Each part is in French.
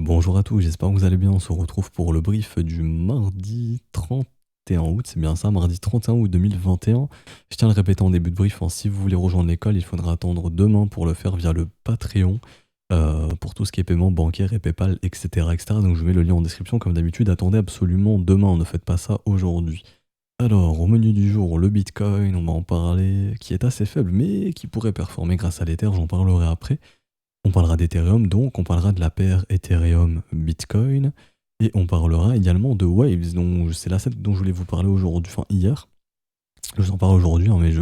Bonjour à tous, j'espère que vous allez bien. On se retrouve pour le brief du mardi 31 août, c'est bien ça, mardi 31 août 2021. Je tiens à le répéter en début de brief, hein, si vous voulez rejoindre l'école, il faudra attendre demain pour le faire via le Patreon, pour tout ce qui est paiement bancaire et PayPal, etc., etc. Donc je mets le lien en description comme d'habitude. Attendez absolument demain, ne faites pas ça aujourd'hui. Alors, au menu du jour, le Bitcoin, on va en parler, qui est assez faible, mais qui pourrait performer grâce à l'Ether, j'en parlerai après. On parlera d'Ethereum, donc on parlera de la paire Ethereum-Bitcoin, et on parlera également de Waves, dont c'est l'asset dont je voulais vous parler aujourd'hui, enfin hier. Je vous en parle aujourd'hui, hein, mais je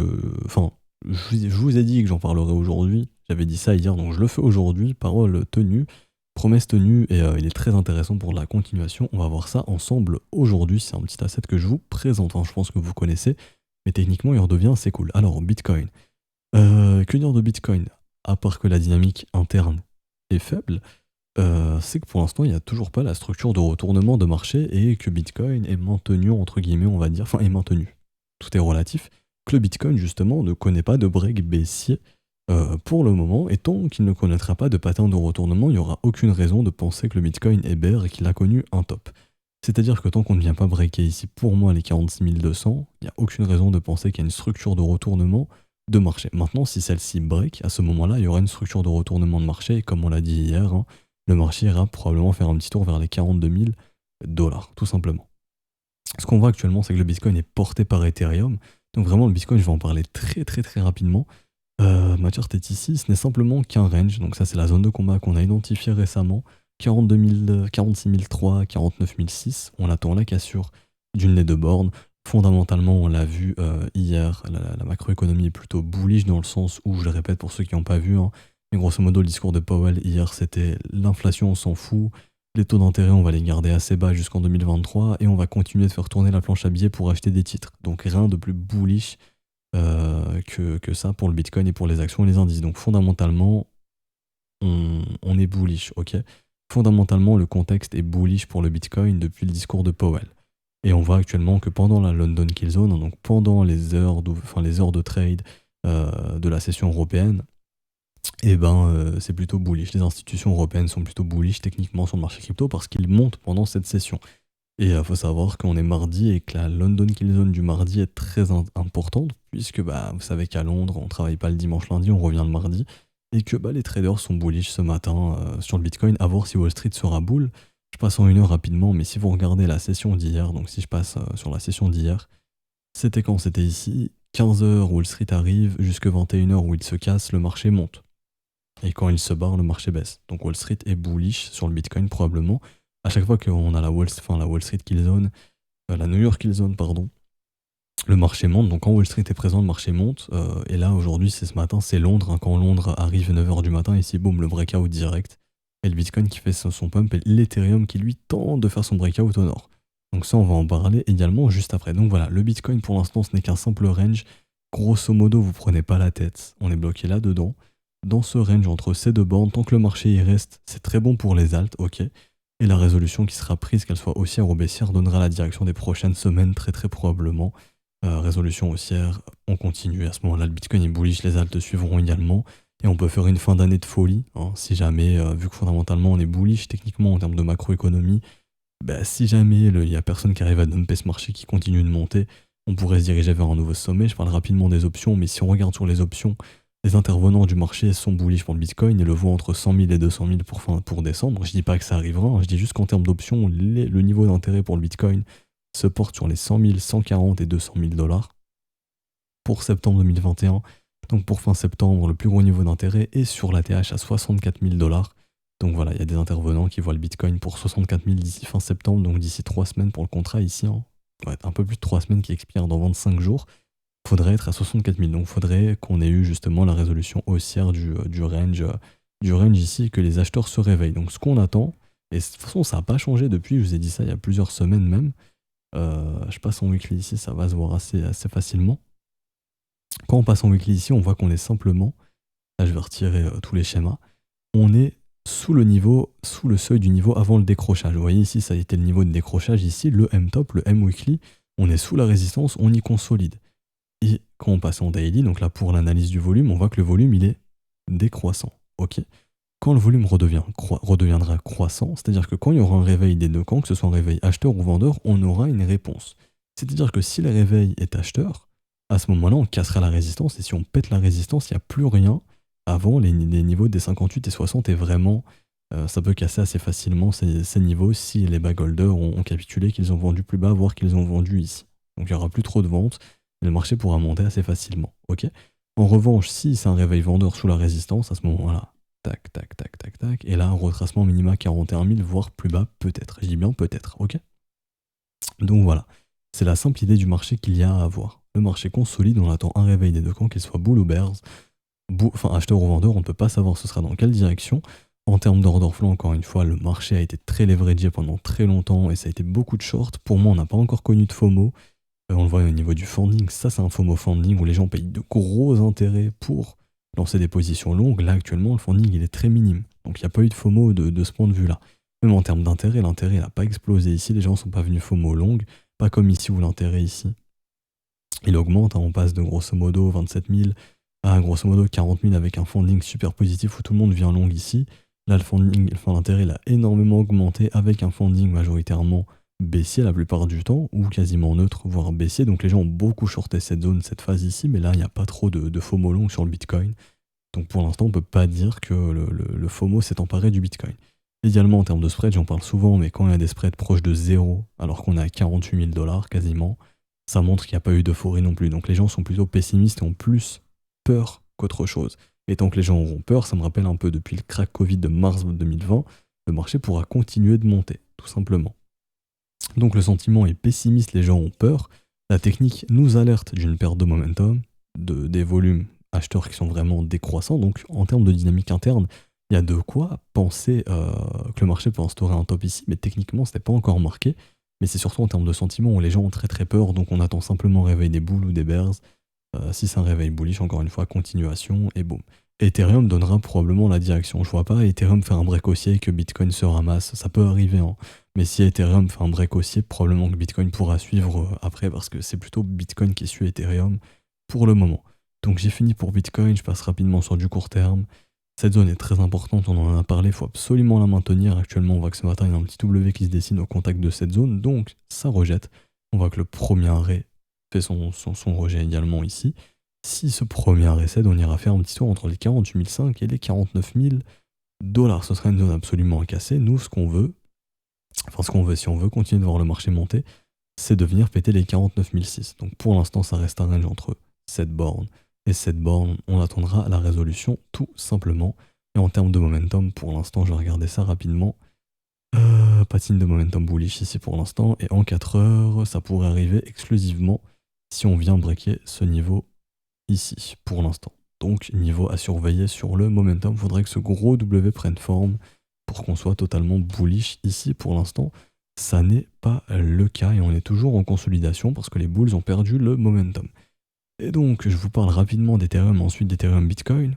vous ai dit que j'en parlerai aujourd'hui. J'avais dit ça hier, donc je le fais aujourd'hui. Parole tenue, promesse tenue, et il est très intéressant pour la continuation. On va voir ça ensemble aujourd'hui. C'est un petit asset que je vous présente, hein, je pense que vous connaissez, mais techniquement il redevient assez cool. Alors, Bitcoin. Que dire de Bitcoin? À part que la dynamique interne est faible, c'est que pour l'instant, il n'y a toujours pas la structure de retournement de marché et que Bitcoin est maintenu, entre guillemets, on va dire, enfin, est maintenu. Tout est relatif. Que le Bitcoin, justement, ne connaît pas de break baissier pour le moment, et tant qu'il ne connaîtra pas de pattern de retournement, il n'y aura aucune raison de penser que le Bitcoin est bear et qu'il a connu un top. C'est-à-dire que tant qu'on ne vient pas breaker ici, pour moi, les 46 200, il n'y a aucune raison de penser qu'il y a une structure de retournement de marché. Maintenant, si celle-ci break, à ce moment-là, il y aura une structure de retournement de marché, et comme on l'a dit hier, hein, le marché ira probablement faire un petit tour vers les 42 000 dollars, tout simplement. Ce qu'on voit actuellement, c'est que le Bitcoin est porté par Ethereum. Donc vraiment, le Bitcoin, je vais en parler très très très rapidement. Ma chart est ici, ce n'est simplement qu'un range. Donc ça, c'est la zone de combat qu'on a identifiée récemment. 42 000, 46 003, 49 006. On attend la cassure d'une des deux bornes. Fondamentalement, on l'a vu hier, la macroéconomie est plutôt bullish dans le sens où, je le répète pour ceux qui n'ont pas vu, hein, mais grosso modo, le discours de Powell hier, c'était l'inflation, on s'en fout, les taux d'intérêt, on va les garder assez bas jusqu'en 2023 et on va continuer de faire tourner la planche à billets pour acheter des titres. Donc rien de plus bullish que ça pour le Bitcoin et pour les actions et les indices. Donc fondamentalement, on est bullish, ok? Fondamentalement, le contexte est bullish pour le Bitcoin depuis le discours de Powell. Et on voit actuellement que pendant la London Kill Zone, hein, donc pendant les heures de trade de la session européenne, c'est plutôt bullish. Les institutions européennes sont plutôt bullish techniquement sur le marché crypto parce qu'ils montent pendant cette session. Et il faut savoir qu'on est mardi et que la London Kill Zone du mardi est très importante puisque vous savez qu'à Londres, on travaille pas le dimanche lundi, on revient le mardi. Et que les traders sont bullish ce matin sur le Bitcoin, à voir si Wall Street sera bull. Je passe en une heure rapidement, mais si vous regardez la session d'hier, donc si je passe sur la session d'hier, c'était quand? C'était ici, 15 h Wall Street arrive, jusque 21 h où il se casse, le marché monte. Et quand il se barre, le marché baisse. Donc Wall Street est bullish sur le Bitcoin probablement. À chaque fois qu'on a la Wall Street Kill Zone, la New York Kill Zone, pardon, le marché monte. Donc quand Wall Street est présent, le marché monte. Et là, aujourd'hui, c'est ce matin, c'est Londres. Hein, quand Londres arrive 9 h du matin, ici, boum, le breakout direct. Et le Bitcoin qui fait son pump et l'Ethereum qui lui tente de faire son breakout au nord. Donc ça, on va en parler également juste après. Donc voilà, le Bitcoin pour l'instant, ce n'est qu'un simple range. Grosso modo, vous prenez pas la tête. On est bloqué là-dedans. Dans ce range entre ces deux bornes, tant que le marché y reste, c'est très bon pour les alts, ok. Et la résolution qui sera prise, qu'elle soit haussière ou baissière, donnera la direction des prochaines semaines, très très probablement. Résolution haussière, on continue. À ce moment-là, le Bitcoin est bullish, les alts suivront également. Et on peut faire une fin d'année de folie, hein, si jamais, vu que fondamentalement on est bullish techniquement en termes de macroéconomie, si jamais il n'y a personne qui arrive à dumper ce marché qui continue de monter, on pourrait se diriger vers un nouveau sommet. Je parle rapidement des options, mais si on regarde sur les options, les intervenants du marché sont bullish pour le Bitcoin et le voient entre 100 000 et 200 000 pour décembre. Je dis pas que ça arrivera, hein, je dis juste qu'en termes d'options, le niveau d'intérêt pour le Bitcoin se porte sur les 100 000, 140 et 200 000 dollars pour septembre 2021. Donc pour fin septembre, le plus gros niveau d'intérêt est sur l'ATH à 64 000 dollars. Donc voilà, il y a des intervenants qui voient le Bitcoin pour 64 000 d'ici fin septembre, donc d'ici 3 semaines pour le contrat ici. Hein. Ouais, un peu plus de 3 semaines qui expire dans 25 jours. Faudrait être à 64 000. Donc faudrait qu'on ait eu justement la résolution haussière du range ici et que les acheteurs se réveillent. Donc ce qu'on attend, et de toute façon ça n'a pas changé depuis, je vous ai dit ça il y a plusieurs semaines même. Je passe en weekly ici, ça va se voir assez facilement. Quand on passe en weekly ici, on voit qu'on est simplement, là je vais retirer tous les schémas, on est sous le seuil du niveau avant le décrochage. Vous voyez ici, ça a été le niveau de décrochage ici, le M-top, le M-weekly, on est sous la résistance, on y consolide. Et quand on passe en daily, donc là pour l'analyse du volume, on voit que le volume il est décroissant. Ok. Quand le volume redeviendra croissant, c'est-à-dire que quand il y aura un réveil des deux camps, que ce soit un réveil acheteur ou vendeur, on aura une réponse. C'est-à-dire que si le réveil est acheteur, à ce moment-là, on cassera la résistance, et si on pète la résistance, il n'y a plus rien avant les niveaux des 58 et 60, et vraiment, ça peut casser assez facilement ces niveaux si les bag holders ont capitulé, qu'ils ont vendu plus bas, voire qu'ils ont vendu ici. Donc il n'y aura plus trop de ventes, et le marché pourra monter assez facilement. Ok. En revanche, si c'est un réveil vendeur sous la résistance, à ce moment-là, tac, tac, tac, tac, tac, et là, un retracement minima 41 000, voire plus bas, peut-être. Je dis bien peut-être, ok. Donc voilà, c'est la simple idée du marché qu'il y a à avoir. Le marché consolide, on attend un réveil des deux camps, qu'il soit bull ou bears, enfin acheteur ou vendeur, on ne peut pas savoir ce sera dans quelle direction. En termes d'order flow, encore une fois, le marché a été très leveragé pendant très longtemps et ça a été beaucoup de short. Pour moi, on n'a pas encore connu de FOMO. On le voit au niveau du funding. Ça, c'est un FOMO funding où les gens payent de gros intérêts pour lancer des positions longues. Là, actuellement, le funding, il est très minime. Donc, il n'y a pas eu de FOMO de ce point de vue-là. Même en termes d'intérêt, l'intérêt n'a pas explosé ici. Les gens ne sont pas venus FOMO longue. Pas comme ici où l'intérêt ici, il augmente. On passe de grosso modo 27 000 à grosso modo 40 000 avec un funding super positif où tout le monde vient long ici. Là, le funding, enfin, l'intérêt il a énormément augmenté avec un funding majoritairement baissier la plupart du temps, ou quasiment neutre, voire baissier. Donc les gens ont beaucoup shorté cette zone, cette phase ici, mais là, il n'y a pas trop de FOMO long sur le Bitcoin. Donc pour l'instant, on ne peut pas dire que le FOMO s'est emparé du Bitcoin. Également, en termes de spread, j'en parle souvent, mais quand il y a des spreads proches de zéro, alors qu'on est à 48 000 $ quasiment, ça montre qu'il n'y a pas eu d'euphorie non plus. Donc les gens sont plutôt pessimistes et ont plus peur qu'autre chose. Et tant que les gens auront peur, ça me rappelle un peu depuis le crack Covid de mars 2020, le marché pourra continuer de monter, tout simplement. Donc le sentiment est pessimiste, les gens ont peur. La technique nous alerte d'une perte de momentum, des volumes acheteurs qui sont vraiment décroissants. Donc en termes de dynamique interne, il y a de quoi penser que le marché peut instaurer un top ici, mais techniquement, ce n'est pas encore marqué. Mais c'est surtout en termes de sentiment où les gens ont très très peur, donc on attend simplement un réveil des bulls ou des bears. Si c'est un réveil bullish, encore une fois, continuation, et boum. Ethereum donnera probablement la direction. Je vois pas Ethereum faire un break haussier et que Bitcoin se ramasse. Ça peut arriver, hein. Mais si Ethereum fait un break haussier, probablement que Bitcoin pourra suivre après, parce que c'est plutôt Bitcoin qui suit Ethereum pour le moment. Donc j'ai fini pour Bitcoin, je passe rapidement sur du court terme. Cette zone est très importante, on en a parlé, il faut absolument la maintenir. Actuellement, on voit que ce matin, il y a un petit W qui se dessine au contact de cette zone, donc ça rejette. On voit que le premier arrêt fait son rejet également ici. Si ce premier arrêt cède, on ira faire un petit tour entre les 48 500 et les 49 000 $. Ce serait une zone absolument à casser. Nous, ce qu'on veut, si on veut continuer de voir le marché monter, c'est de venir péter les 49 600. Donc pour l'instant, ça reste un range entre cette borne et cette borne. On attendra la résolution tout simplement. Et en termes de momentum, pour l'instant, je vais regarder ça rapidement. Pas de signe de momentum bullish ici pour l'instant. Et en 4 heures, ça pourrait arriver exclusivement si on vient breaker ce niveau ici pour l'instant. Donc niveau à surveiller sur le momentum. Il faudrait que ce gros W prenne forme pour qu'on soit totalement bullish ici pour l'instant. Ça n'est pas le cas et on est toujours en consolidation parce que les bulls ont perdu le momentum. Et donc je vous parle rapidement d'Ethereum, ensuite d'Ethereum Bitcoin.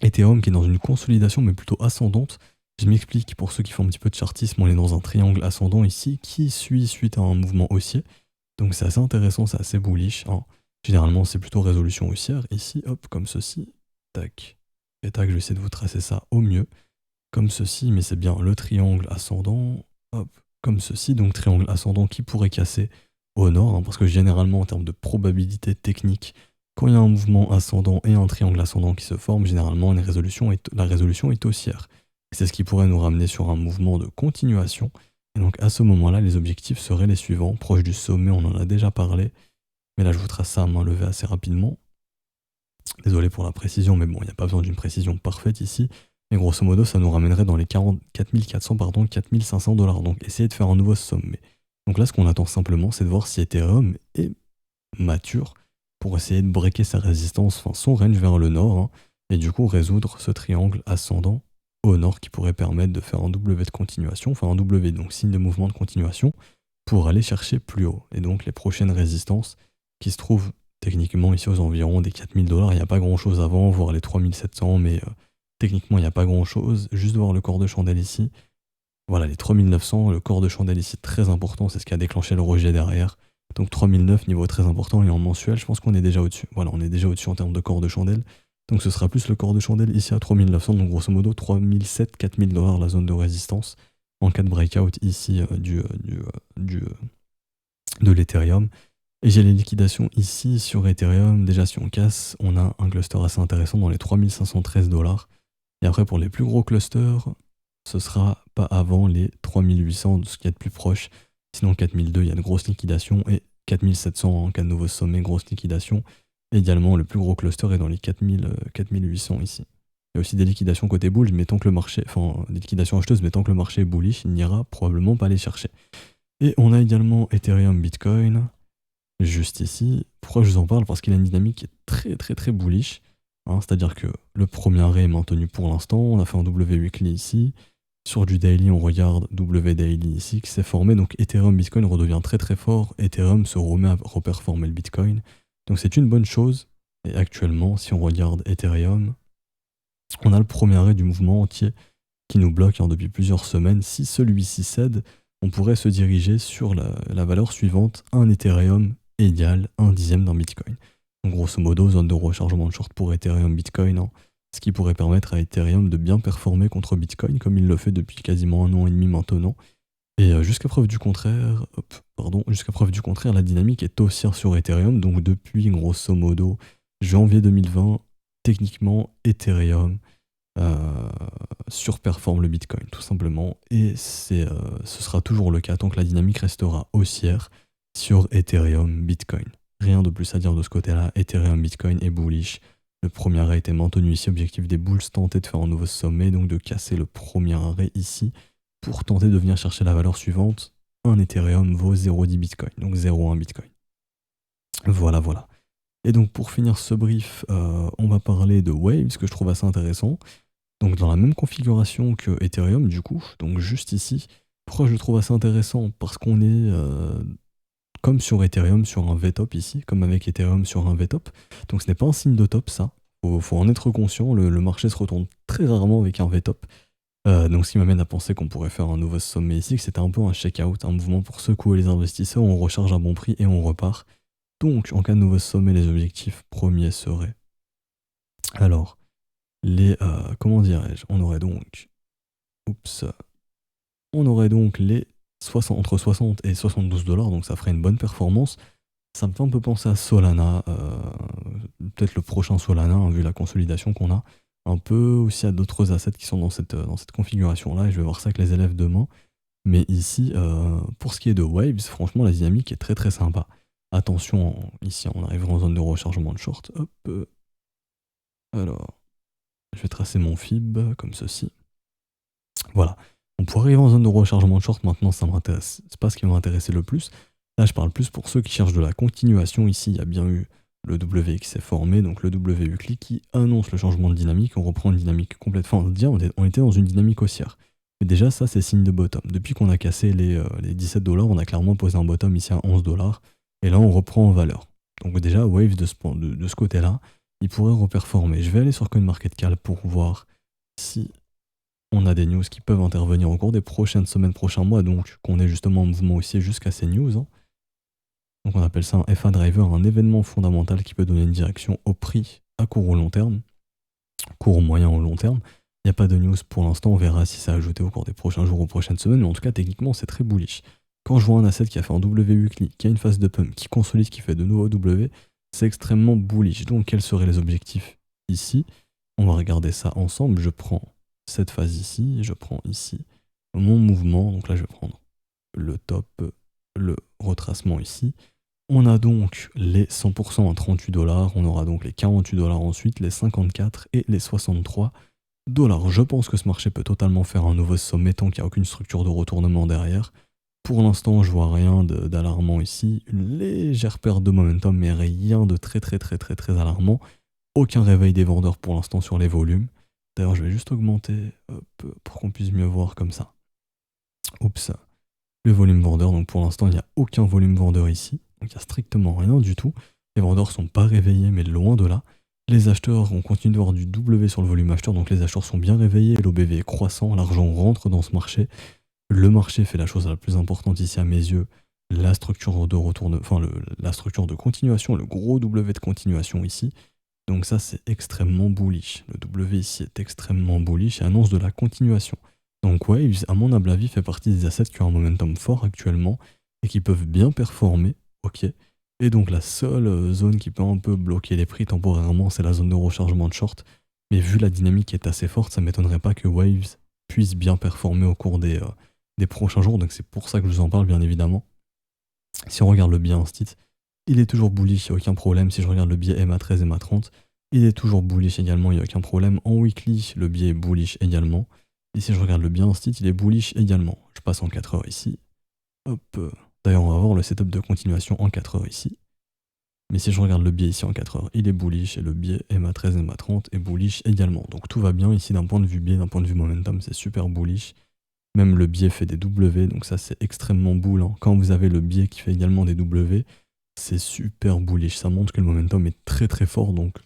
Ethereum qui est dans une consolidation mais plutôt ascendante. Je m'explique, pour ceux qui font un petit peu de chartisme, on est dans un triangle ascendant ici qui suit suite à un mouvement haussier. Donc c'est assez intéressant, c'est assez bullish, hein. Généralement c'est plutôt résolution haussière. Ici, hop, comme ceci, tac, et tac, je vais essayer de vous tracer ça au mieux. Comme ceci, mais c'est bien le triangle ascendant, hop, comme ceci, donc triangle ascendant qui pourrait casser au nord, hein, parce que généralement en termes de probabilité technique, quand il y a un mouvement ascendant et un triangle ascendant qui se forment, généralement la résolution est haussière. C'est ce qui pourrait nous ramener sur un mouvement de continuation. Et donc à ce moment-là, les objectifs seraient les suivants. Proche du sommet, on en a déjà parlé. Mais là, je vous trace ça à main levée assez rapidement. Désolé pour la précision, mais bon, il n'y a pas besoin d'une précision parfaite ici. Mais grosso modo, ça nous ramènerait dans les 4 400, 4 500 $. Donc essayez de faire un nouveau sommet. Donc là, ce qu'on attend simplement, c'est de voir si Ethereum est mature pour essayer de breaker sa résistance, enfin son range vers le nord, hein, et du coup résoudre ce triangle ascendant au nord qui pourrait permettre de faire un W de continuation, enfin un W, donc signe de mouvement de continuation, pour aller chercher plus haut. Et donc les prochaines résistances qui se trouvent techniquement ici aux environs des 4 000 $, il n'y a pas grand chose avant, voire les 3 700, mais techniquement il n'y a pas grand chose, juste voir le corps de chandelle ici. Voilà, les 3 900, le corps de chandelle ici très important, c'est ce qui a déclenché le rejet derrière. Donc 3009, niveau très important, et en mensuel, je pense qu'on est déjà au-dessus. Voilà, on est déjà au-dessus en termes de corps de chandelle. Donc ce sera plus le corps de chandelle ici à 3900, donc grosso modo 3700-4000 $ la zone de résistance en cas de breakout ici de l'Ethereum. Et j'ai les liquidations ici sur Ethereum. Déjà, si on casse, on a un cluster assez intéressant dans les 3513 $. Et après, pour les plus gros clusters, ce sera pas avant les 3800, ce qui est de plus proche. Sinon, 4002, il y a de grosses liquidations. Et 4700 en cas de nouveau sommet, grosse liquidation. Et également, le plus gros cluster est dans les 4800 ici. Il y a aussi des liquidations côté bulls, mais tant que le marché, enfin, des liquidations acheteuses, mais tant que le marché est bullish, il n'ira probablement pas les chercher. Et on a également Ethereum Bitcoin, juste ici. Pourquoi je vous en parle? Parce qu'il a une dynamique qui est très très très bullish. Hein, c'est-à-dire que le premier arrêt est maintenu pour l'instant. On a fait un W weekly ici. Sur du daily, on regarde W daily ici qui s'est formé. Donc Ethereum Bitcoin redevient très très fort. Ethereum se remet à reperformer le Bitcoin. Donc c'est une bonne chose. Et actuellement, si on regarde Ethereum, on a le premier arrêt du mouvement entier qui nous bloque depuis plusieurs semaines. Si celui-ci cède, on pourrait se diriger sur la valeur suivante, un Ethereum égale 1/10 d'un Bitcoin. Donc grosso modo, zone de rechargement de short pour Ethereum Bitcoin, hein, ce qui pourrait permettre à Ethereum de bien performer contre Bitcoin, comme il le fait depuis quasiment 1 an et demi maintenant. Et jusqu'à preuve du contraire, la dynamique est haussière sur Ethereum, donc depuis grosso modo janvier 2020, techniquement Ethereum surperforme le Bitcoin tout simplement, et ce sera toujours le cas tant que la dynamique restera haussière sur Ethereum Bitcoin. Rien de plus à dire de ce côté-là. Ethereum Bitcoin est bullish. Le premier arrêt était maintenu ici, objectif des bulls, tenter de faire un nouveau sommet, donc de casser le premier arrêt ici pour tenter de venir chercher la valeur suivante. Un Ethereum vaut 0,10 Bitcoin, donc 0,1 Bitcoin. Voilà. Et donc pour finir ce brief, on va parler de Waves, que je trouve assez intéressant. Donc dans la même configuration que Ethereum du coup, donc juste ici. Pourquoi je le trouve assez intéressant? Parce qu'on est comme sur Ethereum sur un VTOP ici, comme avec Ethereum sur un VTOP. Donc ce n'est pas un signe de top ça, faut en être conscient, le marché se retourne très rarement avec un VTOP. Donc ce qui m'amène à penser qu'on pourrait faire un nouveau sommet ici, que c'était un peu un check-out, un mouvement pour secouer les investisseurs, on recharge à bon prix et on repart. Donc en cas de nouveau sommet, les objectifs premiers seraient... Alors, comment dirais-je, on aurait donc les entre 60 et 72 $, donc ça ferait une bonne performance. Ça me fait un peu penser à Solana, peut-être le prochain Solana, hein, vu la consolidation qu'on a. Un peu aussi à d'autres assets qui sont dans cette configuration-là, et je vais voir ça avec les élèves demain. Mais ici, pour ce qui est de Waves, franchement, la dynamique est très très sympa. Attention, ici on arrivera en zone de rechargement de short. Alors, je vais tracer mon fib comme ceci. Voilà. On pourrait arriver en zone de rechargement de short maintenant, ça m'intéresse. C'est pas ce qui m'intéressait le plus. Là, je parle plus pour ceux qui cherchent de la continuation. Ici, il y a bien eu le W qui s'est formé, donc le W weekly qui annonce le changement de dynamique. On reprend une dynamique complètement. On était dans une dynamique haussière. Mais déjà, ça, c'est signe de bottom. Depuis qu'on a cassé les 17 $, on a clairement posé un bottom ici à 11 $. Et là, on reprend en valeur. Donc déjà, Wave de ce côté-là, il pourrait reperformer. Je vais aller sur CoinMarketCap pour voir si on a des news qui peuvent intervenir au cours des prochaines semaines, prochains mois, donc qu'on est justement en mouvement haussier jusqu'à ces news. Hein. Donc on appelle ça un FA driver, un événement fondamental qui peut donner une direction au prix à court ou long terme, court, moyen ou long terme. Il n'y a pas de news pour l'instant, on verra si ça a ajouté au cours des prochains jours ou prochaines semaines, mais en tout cas techniquement c'est très bullish. Quand je vois un asset qui a fait un W weekly, qui a une phase de pump, qui consolide, qui fait de nouveaux W, c'est extrêmement bullish. Donc quels seraient les objectifs ici? On va regarder ça ensemble. Je prends cette phase ici, je prends ici mon mouvement, donc là je vais prendre le top, le retracement ici. On a donc les 100% à 38 $, on aura donc les 48 $ ensuite, les 54 et les 63 $. Je pense que ce marché peut totalement faire un nouveau sommet tant qu'il n'y a aucune structure de retournement derrière. Pour l'instant, je vois rien d'alarmant ici, une légère perte de momentum, mais rien de très alarmant. Aucun réveil des vendeurs pour l'instant sur les volumes. D'ailleurs, je vais juste augmenter pour qu'on puisse mieux voir comme ça. Le volume vendeur, donc pour l'instant, il n'y a aucun volume vendeur ici. Donc il n'y a strictement rien du tout. Les vendeurs ne sont pas réveillés, mais loin de là. Les acheteurs, on continue de voir du W sur le volume acheteur, donc les acheteurs sont bien réveillés, l'OBV est croissant, l'argent rentre dans ce marché. Le marché fait la chose la plus importante ici à mes yeux, la structure de continuation, le gros W de continuation ici. Donc ça, c'est extrêmement bullish. Le W ici est extrêmement bullish et annonce de la continuation. Donc Waves, à mon humble avis, fait partie des assets qui ont un momentum fort actuellement et qui peuvent bien performer. Ok. Et donc la seule zone qui peut un peu bloquer les prix temporairement, c'est la zone de rechargement de short. Mais vu la dynamique qui est assez forte, ça ne m'étonnerait pas que Waves puisse bien performer au cours des prochains jours. Donc c'est pour ça que je vous en parle, bien évidemment. Si on regarde le biais Instit, il est toujours bullish, il n'y a aucun problème. Si je regarde le biais MA13 et MA30, il est toujours bullish également, il n'y a aucun problème. En weekly, le biais est bullish également. Et si je regarde le biais Instit, il est bullish également. Je passe en 4 heures ici. Hop. D'ailleurs, on va voir le setup de continuation en 4 heures ici. Mais si je regarde le biais ici en 4 heures, il est bullish et le biais MA13 et MA30 est bullish également. Donc tout va bien ici d'un point de vue biais, d'un point de vue momentum, c'est super bullish. Même le biais fait des W, donc ça c'est extrêmement bull. Hein. Quand vous avez le biais qui fait également des W, c'est super bullish. Ça montre que le momentum est très très fort, donc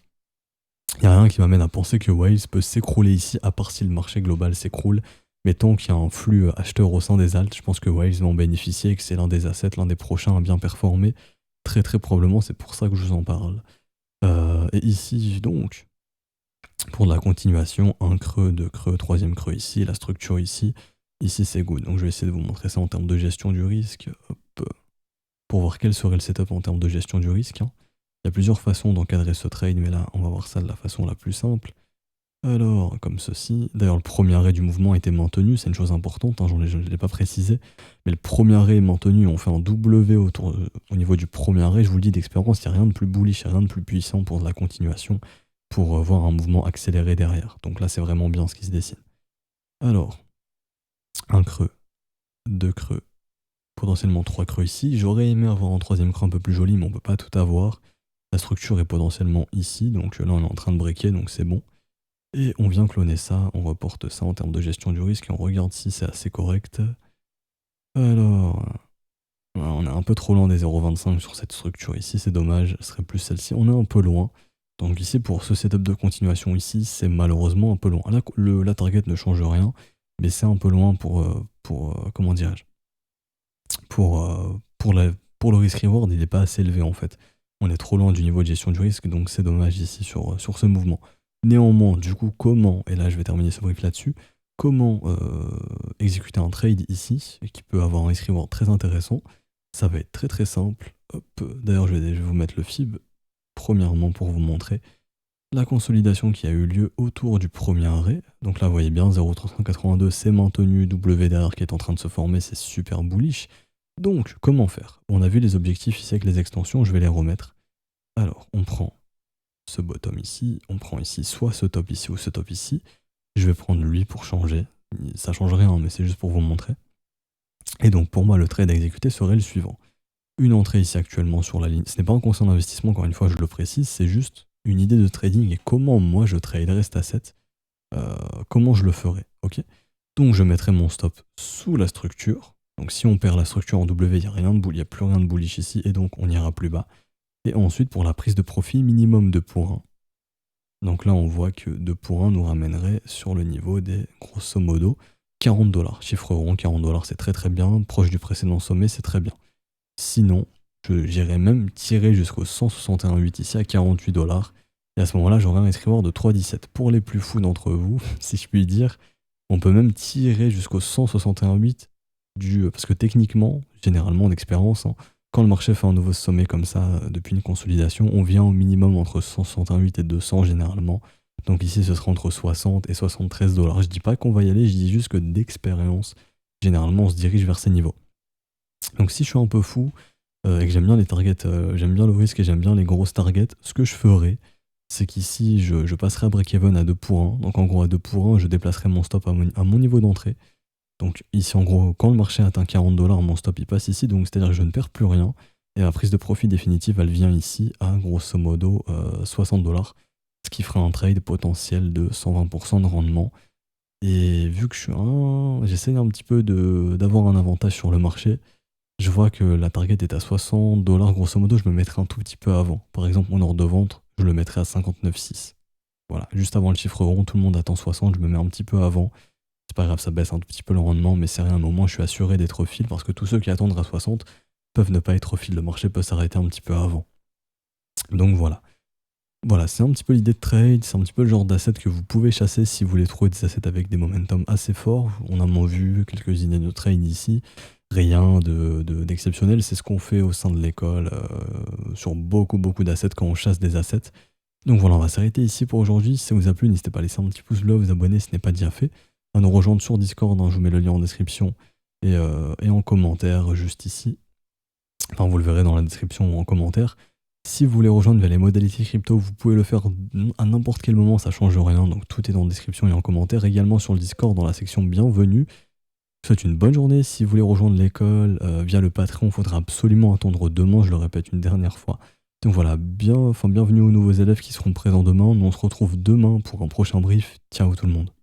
il n'y a rien qui m'amène à penser que Waves peut s'écrouler ici, à part si le marché global s'écroule. Mais tant qu'il y a un flux acheteur au sein des alts, je pense que Waves va en bénéficier et que c'est l'un des assets, l'un des prochains à bien performer. Très très probablement, c'est pour ça que je vous en parle. Et ici donc, pour la continuation, un creux, deux creux, troisième creux ici, la structure ici. Ici c'est good, donc je vais essayer de vous montrer ça en termes de gestion du risque. Hop. Pour voir quel serait le setup en termes de gestion du risque. Hein. Il y a plusieurs façons d'encadrer ce trade, mais là on va voir ça de la façon la plus simple. Alors, comme ceci. D'ailleurs, le premier arrêt du mouvement a été maintenu, c'est une chose importante, hein, je ne l'ai pas précisé. Mais le premier arrêt est maintenu, on fait un W au niveau du premier arrêt. Je vous le dis d'expérience, il n'y a rien de plus bullish, il n'y a rien de plus puissant pour de la continuation, pour voir un mouvement accéléré derrière. Donc là, c'est vraiment bien ce qui se dessine. Alors, un creux, deux creux, potentiellement trois creux ici. J'aurais aimé avoir un troisième creux un peu plus joli, mais on ne peut pas tout avoir. La structure est potentiellement ici, donc là on est en train de breaker, donc c'est bon. Et on vient cloner ça, on reporte ça en termes de gestion du risque et on regarde si c'est assez correct. Alors, on est un peu trop loin des 0,25 sur cette structure ici, c'est dommage, ce serait plus celle-ci. On est un peu loin. Donc ici, pour ce setup de continuation ici, c'est malheureusement un peu loin. Là, la target ne change rien, mais c'est un peu loin pour comment dirais-je, pour le risk reward, il n'est pas assez élevé en fait. On est trop loin du niveau de gestion du risque, donc c'est dommage ici sur ce mouvement. Néanmoins, du coup, comment, et là je vais terminer ce brief là-dessus, comment exécuter un trade ici, qui peut avoir un risk reward très intéressant. Ça va être très très simple. D'ailleurs, je vais vous mettre le FIB, premièrement pour vous montrer la consolidation qui a eu lieu autour du premier arrêt. Donc là, vous voyez bien, 0,382, c'est maintenu, W derrière qui est en train de se former, c'est super bullish. Donc, comment faire? On a vu les objectifs ici avec les extensions, je vais les remettre. Alors, on prend ce bottom ici, on prend ici soit ce top ici ou ce top ici. Je vais prendre lui pour changer. Ça change rien, mais c'est juste pour vous montrer. Et donc, pour moi, le trade à exécuter serait le suivant. Une entrée ici actuellement sur la ligne. Ce n'est pas un conseil d'investissement, encore une fois, je le précise, c'est juste une idée de trading et comment moi je traderais cet asset, comment je le ferais, ok? Donc je mettrai mon stop sous la structure. Donc si on perd la structure en W, il n'y a plus rien de bullish ici et donc on ira plus bas. Et ensuite pour la prise de profit, minimum 2 pour 1. Donc là on voit que 2 pour 1 nous ramènerait sur le niveau des grosso modo 40$. Chiffre rond, 40$, c'est très très bien. Proche du précédent sommet, c'est très bien. Sinon, j'irais même tirer jusqu'au 161,8 ici à 48$. Et à ce moment-là, j'aurais un risk reward de 3,17. Pour les plus fous d'entre vous, si je puis dire, on peut même tirer jusqu'au 161,8 parce que techniquement, généralement d'expérience, hein, quand le marché fait un nouveau sommet comme ça depuis une consolidation, on vient au minimum entre 161,8 et 200 généralement. Donc ici, ce sera entre 60 et 73$. Je dis pas qu'on va y aller, je dis juste que d'expérience, généralement, on se dirige vers ces niveaux. Donc si je suis un peu fou et que j'aime bien les targets, j'aime bien le risque et j'aime bien les grosses targets, ce que je ferais, c'est qu'ici je passerai à break-even à 2 pour 1. Donc en gros à 2 pour 1, je déplacerai mon stop à mon niveau d'entrée. Donc ici en gros, quand le marché atteint 40$, mon stop il passe ici, donc c'est-à-dire que je ne perds plus rien. Et la prise de profit définitive, elle vient ici à grosso modo 60$, ce qui fera un trade potentiel de 120% de rendement. Et vu que j'essaie un petit peu d'avoir un avantage sur le marché, je vois que la target est à 60$, grosso modo, je me mettrai un tout petit peu avant. Par exemple, mon ordre de vente, je le mettrai à 59,6. Voilà, juste avant le chiffre rond, tout le monde attend 60, je me mets un petit peu avant. C'est pas grave, ça baisse un tout petit peu le rendement, mais c'est rien, au moins je suis assuré d'être au fil, parce que tous ceux qui attendent à 60 peuvent ne pas être au fil, le marché peut s'arrêter un petit peu avant. Donc voilà. Voilà, c'est un petit peu l'idée de trade, c'est un petit peu le genre d'assets que vous pouvez chasser si vous voulez trouver des assets avec des momentum assez forts. On a moins vu quelques idées de trade ici, rien d'exceptionnel, c'est ce qu'on fait au sein de l'école sur beaucoup d'assets quand on chasse des assets. Donc voilà, on va s'arrêter ici pour aujourd'hui. Si ça vous a plu, n'hésitez pas à laisser un petit pouce bleu, vous abonner si ce n'est pas déjà fait, à nous rejoindre sur Discord, hein, je vous mets le lien en description et en commentaire juste ici. Enfin, vous le verrez dans la description ou en commentaire. Si vous voulez rejoindre via les modalités crypto, vous pouvez le faire à n'importe quel moment, ça change rien. Donc tout est dans la description et en commentaire. Également sur le Discord dans la section bienvenue. Je vous souhaite une bonne journée. Si vous voulez rejoindre l'école via le Patreon, il faudra absolument attendre demain, je le répète une dernière fois. Donc voilà, bienvenue aux nouveaux élèves qui seront présents demain. Nous on se retrouve demain pour un prochain brief. Ciao tout le monde.